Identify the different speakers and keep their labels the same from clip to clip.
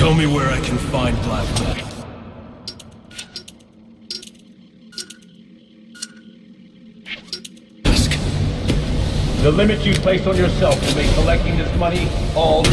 Speaker 1: Tell me where I can find Black Metal.
Speaker 2: The limit you place on yourself will make collecting this money all...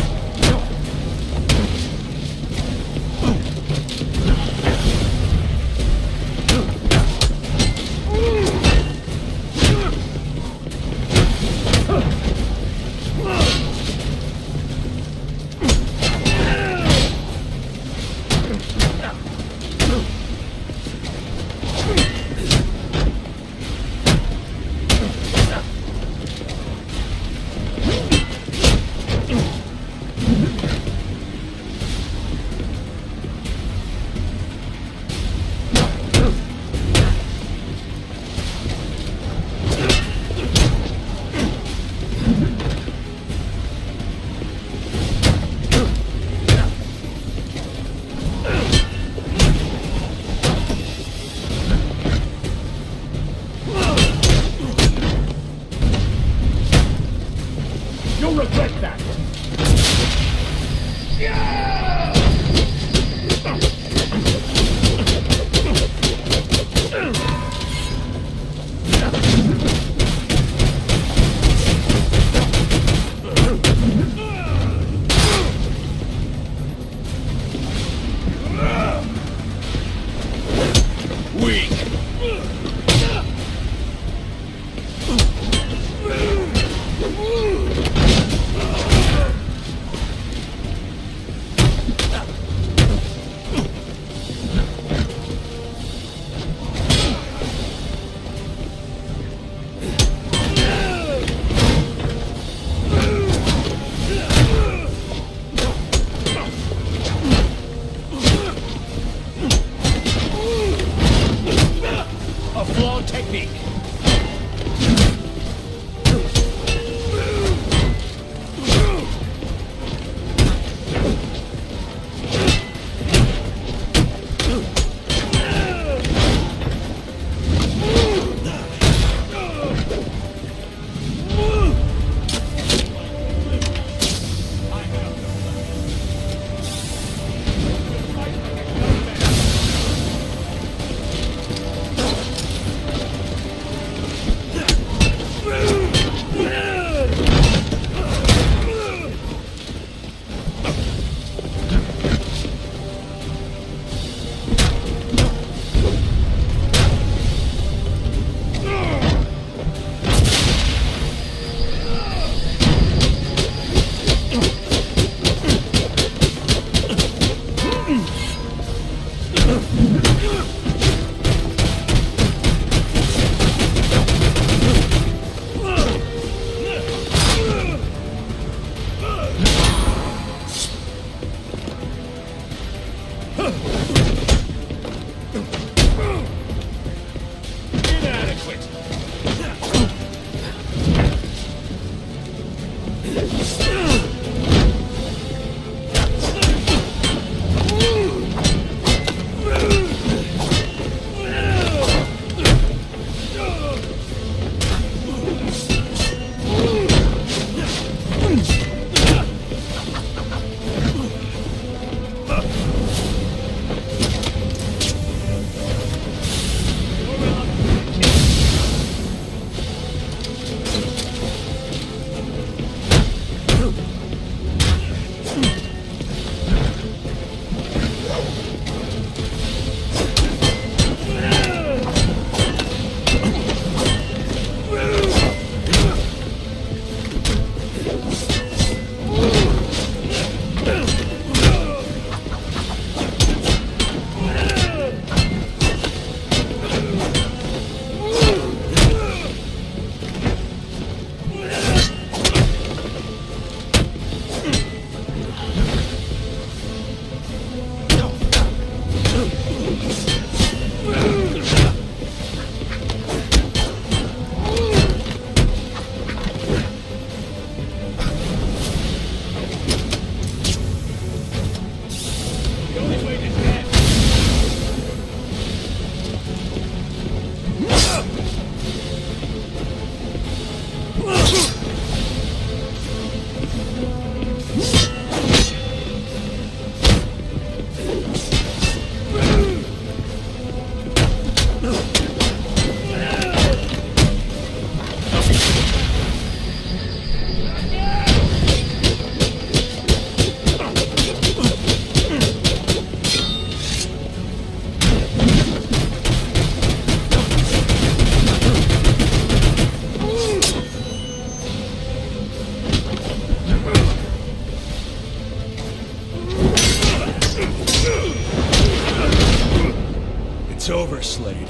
Speaker 1: It's over, Slade.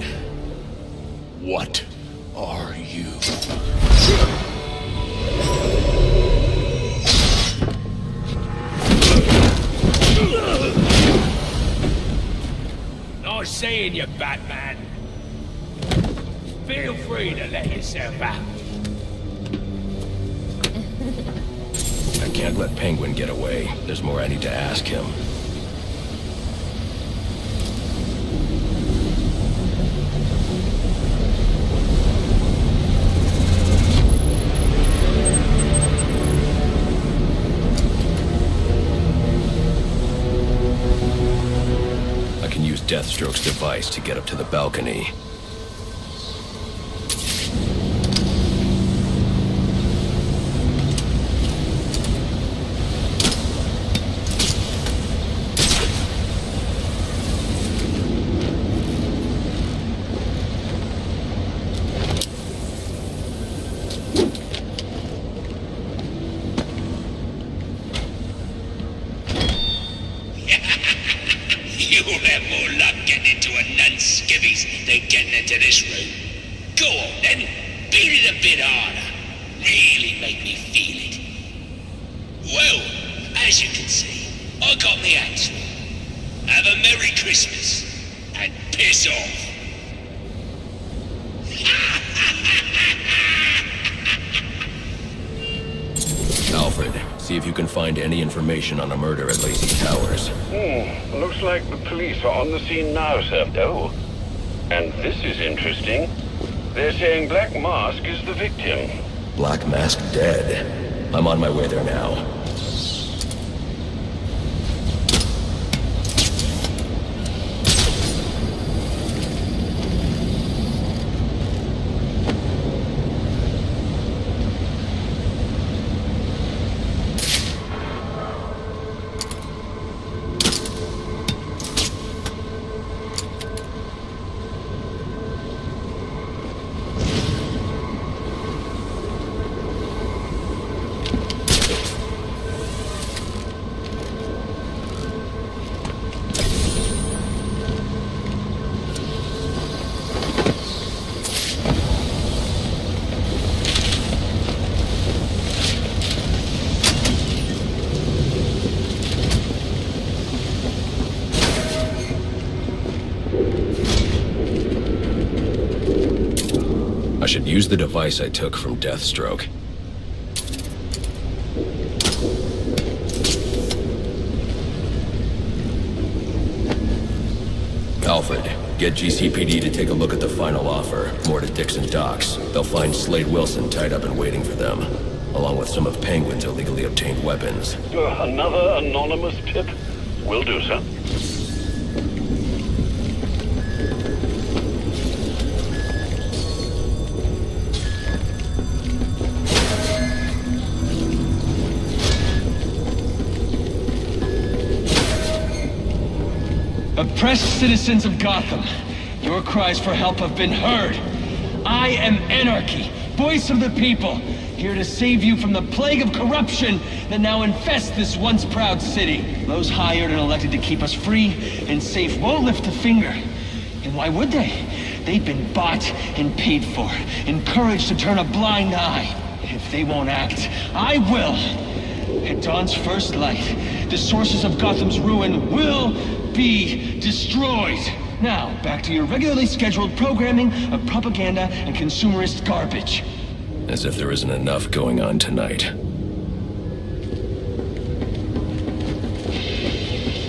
Speaker 3: What are you?
Speaker 2: Nice seeing you, Batman. Feel free to let yourself out.
Speaker 3: I can't let Penguin get away. There's more I need to ask him. I can use Deathstroke's device to get up to the balcony.
Speaker 4: You'll have more luck getting into a nun's skivvies than getting into this room. Go on then, beat it a bit harder. Really make me feel it. Well, as you can see, I got the answer. Have a Merry Christmas, and piss off.
Speaker 3: Alfred, see if you can find any information on a murder at Lacey Towers.
Speaker 5: Looks like the police are on the scene now, sir. Oh, and this is interesting. They're saying Black Mask is the victim.
Speaker 3: Black Mask dead. I'm on my way there now. I should use the device I took from Deathstroke. Alfred, get GCPD to take a look at the final offer. More to Dixon Docks. They'll find Slade Wilson tied up and waiting for them, along with some of Penguin's illegally obtained weapons.
Speaker 5: Another anonymous tip? Will do, sir.
Speaker 6: Oppressed citizens of Gotham, your cries for help have been heard. I am Anarchy, voice of the people, here to save you from the plague of corruption that now infests this once proud city. Those hired and elected to keep us free and safe won't lift a finger. And why would they? They've been bought and paid for, encouraged to turn a blind eye. If they won't act, I will. At dawn's first light, the sources of Gotham's ruin will be destroyed. Now, back to your regularly scheduled programming of propaganda and consumerist garbage.
Speaker 3: As if there isn't enough going on tonight.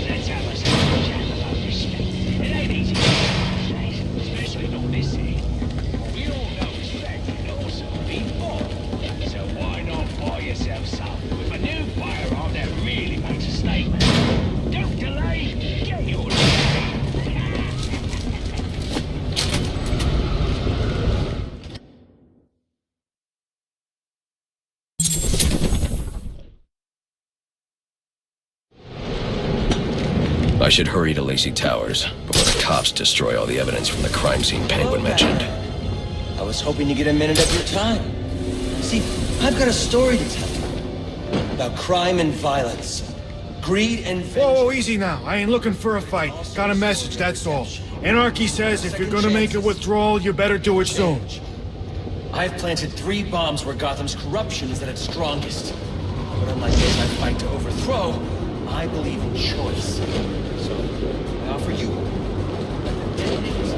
Speaker 4: Let's have a chat about respect. It ain't easy, especially not this city. We all know respect can also be bought. So why not buy yourself some with a new firearm that really makes a statement? Don't delay, get your
Speaker 3: I should hurry to Lacey Towers before the cops destroy all the evidence from the crime scene Penguin mentioned.
Speaker 7: I was hoping to get a minute of your time. See, I've got a story to tell you about crime and violence. Greed and vengeance.
Speaker 8: Whoa, easy now. I ain't looking for a fight. Got a message, that's all. Anarchy says if you're gonna make a withdrawal, you better do it soon.
Speaker 7: I've planted 3 bombs where Gotham's corruption is at its strongest. But unlike those I fight to overthrow, I believe in choice. So, I offer you let the dead names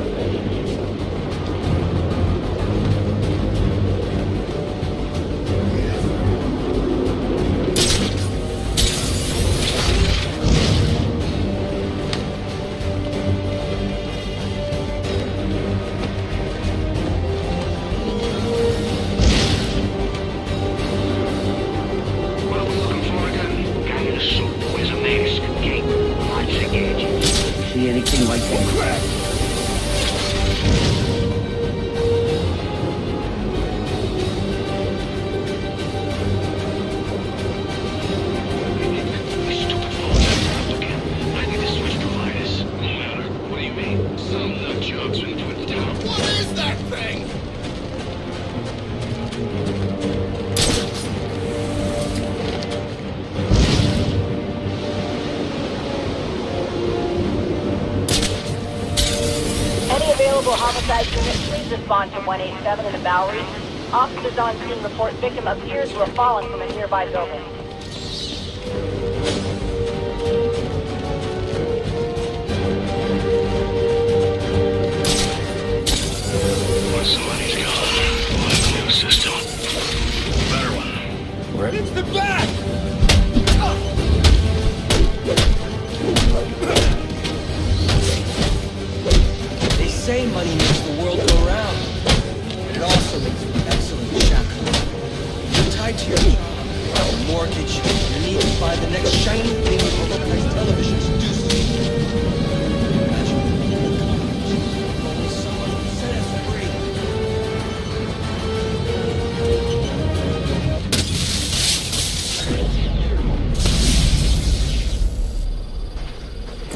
Speaker 9: homicide unit, please respond to 187 in the Bowery. Officers on scene report victim appears to have fallen from a nearby building.
Speaker 4: Somebody's gone. My new system. Better one.
Speaker 7: Where?
Speaker 8: It's the back!
Speaker 7: They say money makes the world go round, but it also makes an excellent shackle. You're tied to your job, your mortgage, your need to buy the next shiny thing with overpriced televisions. Do imagine being in college. Only someone who set us free.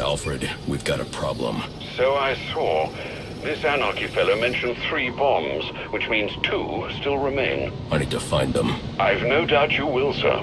Speaker 3: Alfred, we've got a problem.
Speaker 5: So I saw. This anarchy fellow mentioned 3 bombs, which means 2 still remain.
Speaker 3: I need to find them.
Speaker 5: I've no doubt you will, sir.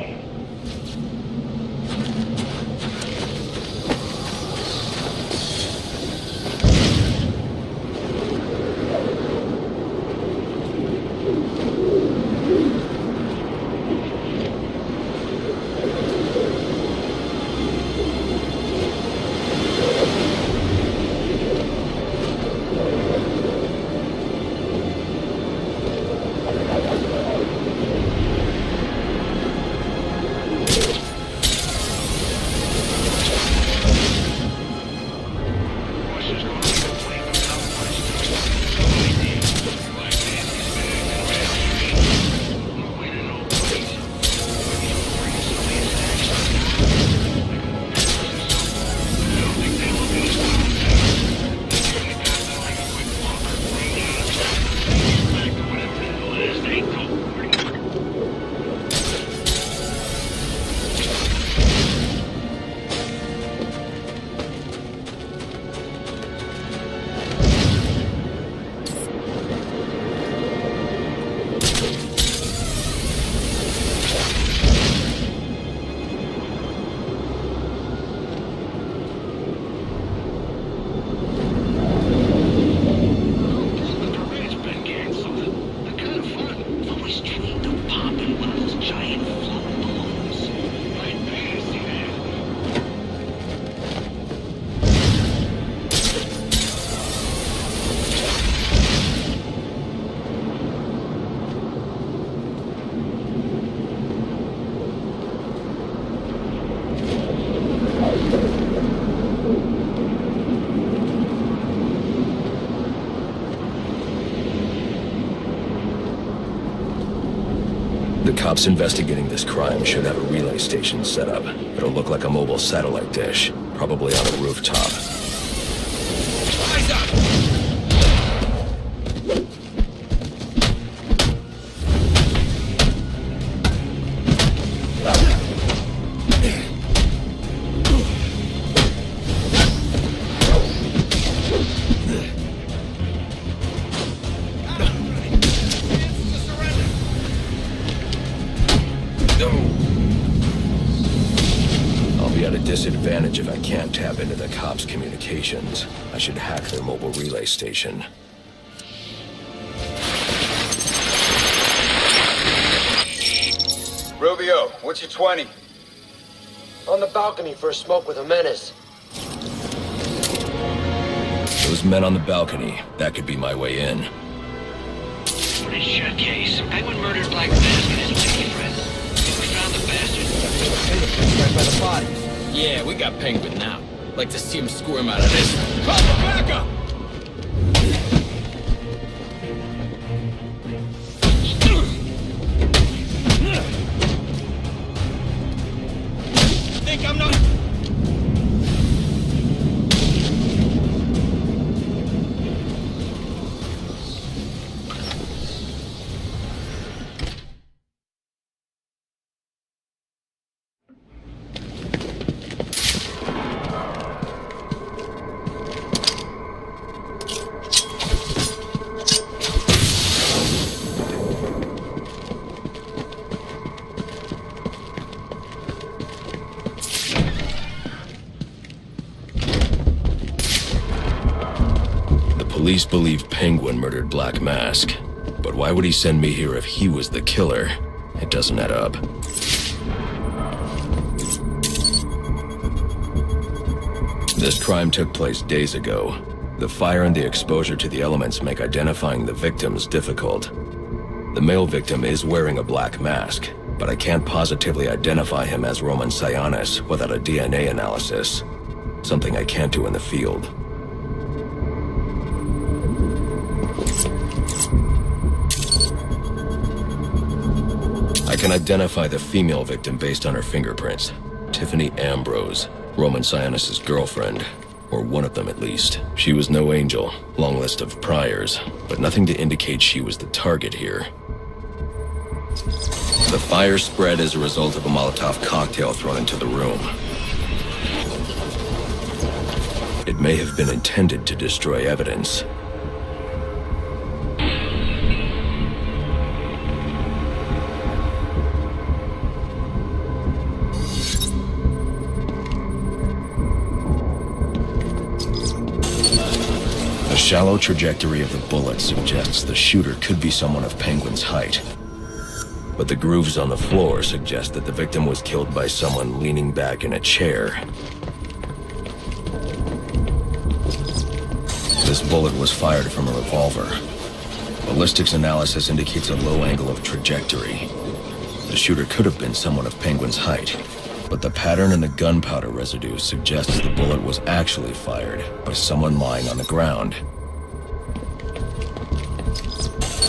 Speaker 3: The cops investigating this crime should have a relay station set up. It'll look like a mobile satellite dish, probably on a rooftop.
Speaker 1: Eyes up!
Speaker 3: advantage if I can't tap into the cops' communications. I should hack their mobile relay station.
Speaker 10: Rubio, what's your 20?
Speaker 11: On the balcony for a smoke with a menace.
Speaker 3: Those men on the balcony, that could be my way in.
Speaker 12: What is your case? Penguin murdered Black Mask and his whiskey friend. We found the bastard.
Speaker 7: Right by the bodies.
Speaker 6: Yeah, we got Penguin now. Like to see him squirm out of this.
Speaker 2: Call for backup! Think I'm not...
Speaker 3: Police believe Penguin murdered Black Mask, but why would he send me here if he was the killer? It doesn't add up. This crime took place days ago. The fire and the exposure to the elements make identifying the victims difficult. The male victim is wearing a black mask, but I can't positively identify him as Roman Sionis without a DNA analysis. Something I can't do in the field. I can identify the female victim based on her fingerprints. Tiffany Ambrose, Roman Sionis' girlfriend. Or one of them at least. She was no angel, long list of priors, but nothing to indicate she was the target here. The fire spread as a result of a Molotov cocktail thrown into the room. It may have been intended to destroy evidence. The shallow trajectory of the bullet suggests the shooter could be someone of Penguin's height. But the grooves on the floor suggest that the victim was killed by someone leaning back in a chair. This bullet was fired from a revolver. Ballistics analysis indicates a low angle of trajectory. The shooter could have been someone of Penguin's height, but the pattern in the gunpowder residue suggests the bullet was actually fired by someone lying on the ground.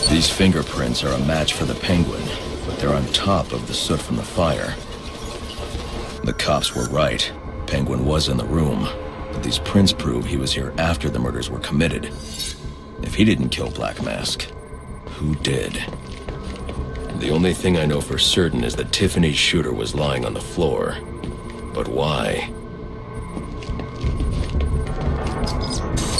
Speaker 3: These fingerprints are a match for the Penguin, but they're on top of the soot from the fire. The cops were right. Penguin was in the room, but these prints prove he was here after the murders were committed. If he didn't kill Black Mask, who did? The only thing I know for certain is that Tiffany's shooter was lying on the floor. But why?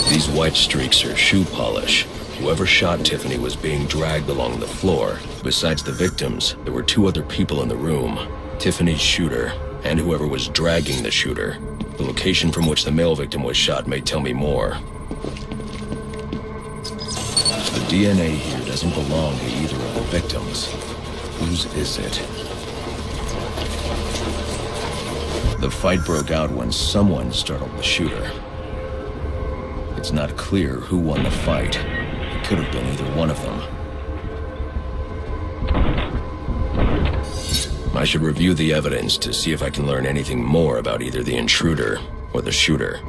Speaker 3: These white streaks are shoe polish. Whoever shot Tiffany was being dragged along the floor. Besides the victims, there were two other people in the room. Tiffany's shooter, and whoever was dragging the shooter. The location from which the male victim was shot may tell me more. The DNA here doesn't belong to either of the victims. Whose is it? The fight broke out when someone startled the shooter. It's not clear who won the fight. It could have been either one of them. I should review the evidence to see if I can learn anything more about either the intruder or the shooter.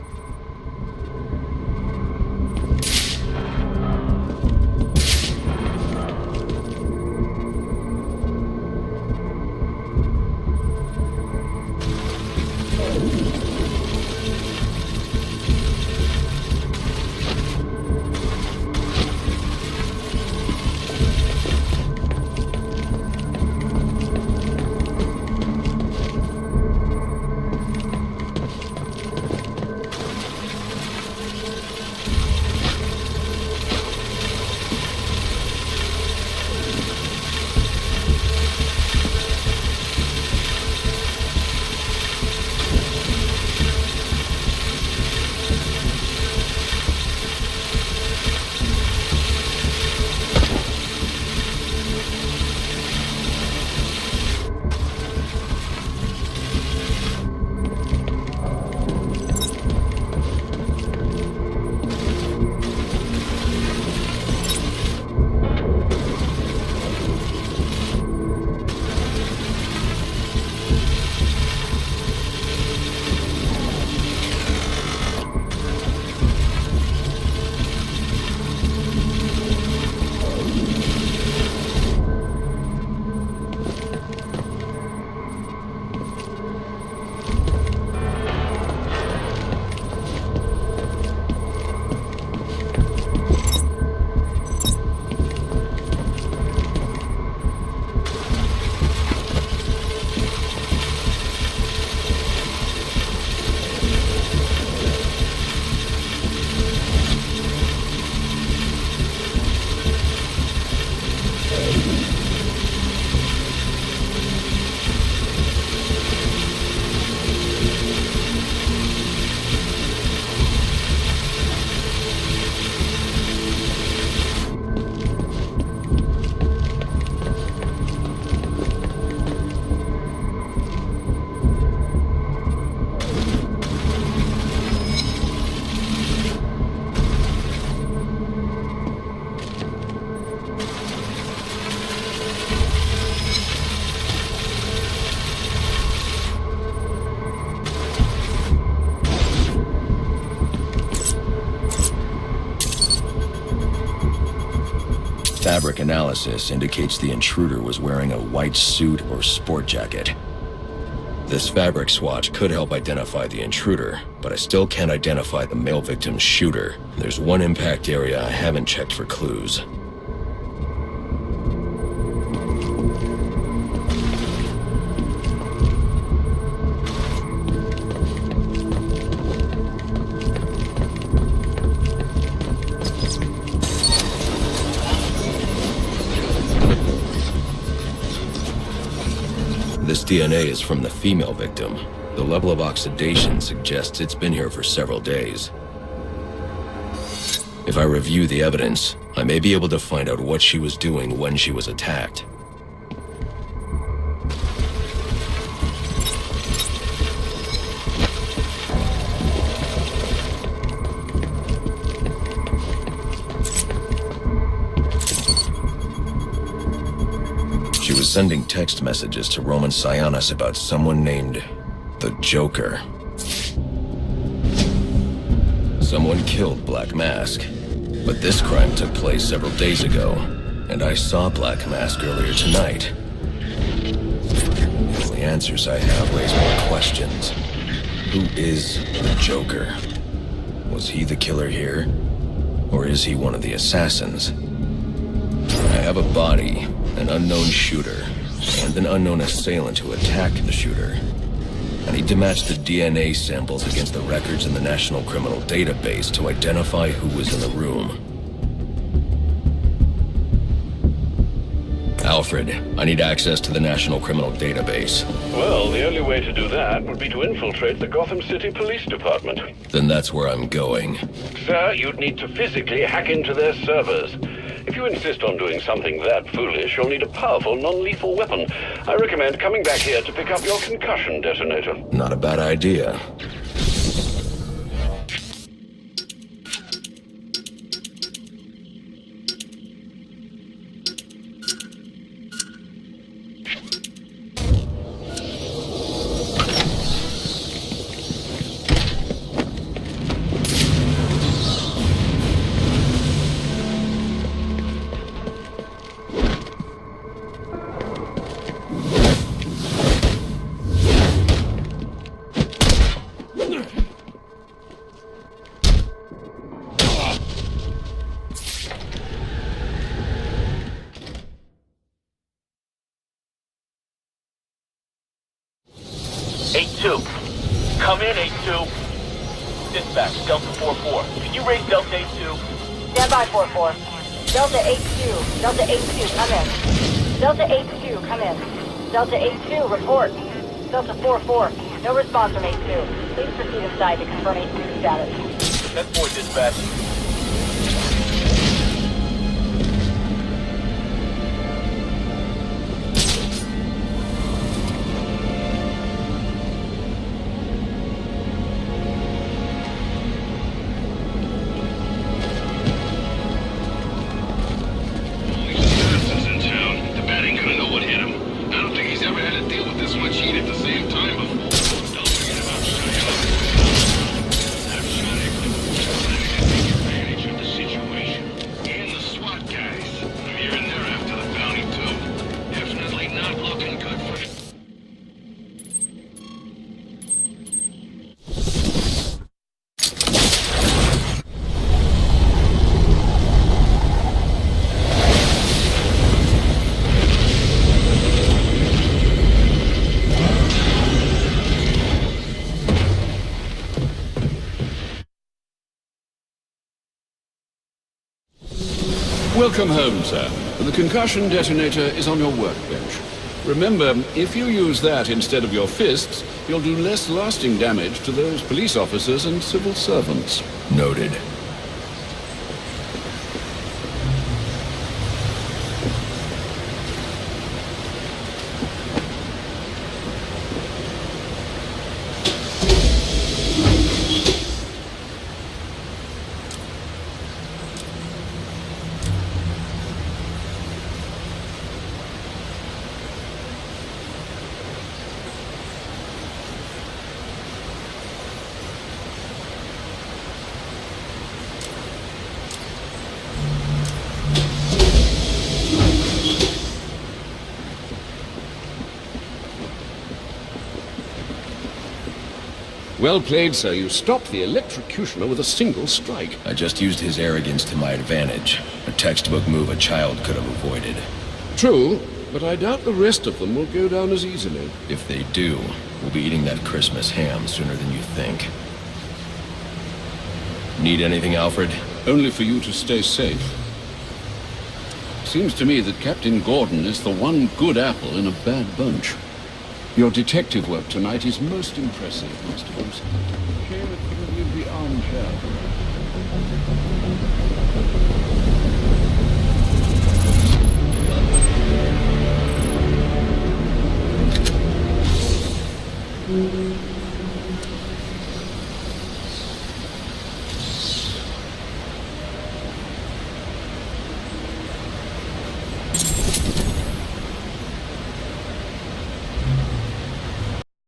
Speaker 3: Fabric analysis indicates the intruder was wearing a white suit or sport jacket. This fabric swatch could help identify the intruder, but I still can't identify the male victim's shooter. There's one impact area I haven't checked for clues. This DNA is from the female victim. The level of oxidation suggests it's been here for several days. If I review the evidence, I may be able to find out what she was doing when she was attacked. She was sending text messages to Roman Sionis about someone named the Joker. Someone killed Black Mask, but this crime took place several days ago, and I saw Black Mask earlier tonight. The only answers I have raise more questions. Who is the Joker? Was he the killer here? Or is he one of the assassins? I have a body, an unknown shooter, and an unknown assailant who attacked the shooter. I need to match the DNA samples against the records in the National Criminal Database to identify who was in the room. Alfred, I need access to the National Criminal Database.
Speaker 5: Well, the only way to do that would be to infiltrate the Gotham City Police Department.
Speaker 3: Then that's where I'm going.
Speaker 5: Sir, you'd need to physically hack into their servers. If you insist on doing something that foolish, you'll need a powerful, non-lethal weapon. I recommend coming back here to pick up your concussion detonator.
Speaker 3: Not a bad idea.
Speaker 2: Come in, 8-2. Dispatch, Delta 4-4. Can you raise Delta 8-2?
Speaker 9: Stand by, 4-4. Delta 8-2. Delta 8-2, come in. Delta 8-2, come in. Delta 8-2, report. Delta 4-4, no response from 8-2. Please proceed inside to confirm 8-2 status.
Speaker 2: 10-4, dispatch.
Speaker 10: Welcome home, sir. The concussion detonator is on your workbench. Remember, if you use that instead of your fists, you'll do less lasting damage to those police officers and civil servants.
Speaker 3: Noted.
Speaker 10: Well played, sir. You stopped the electrocutioner with a single strike.
Speaker 3: I just used his arrogance to my advantage. A textbook move a child could have avoided.
Speaker 10: True, but I doubt the rest of them will go down as easily.
Speaker 3: If they do, we'll be eating that Christmas ham sooner than you think. Need anything, Alfred?
Speaker 10: Only for you to stay safe. Seems to me that Captain Gordon is the one good apple in a bad bunch. Your detective work tonight is most impressive, Mr. Bruce. Shame it couldn't leave the armchair.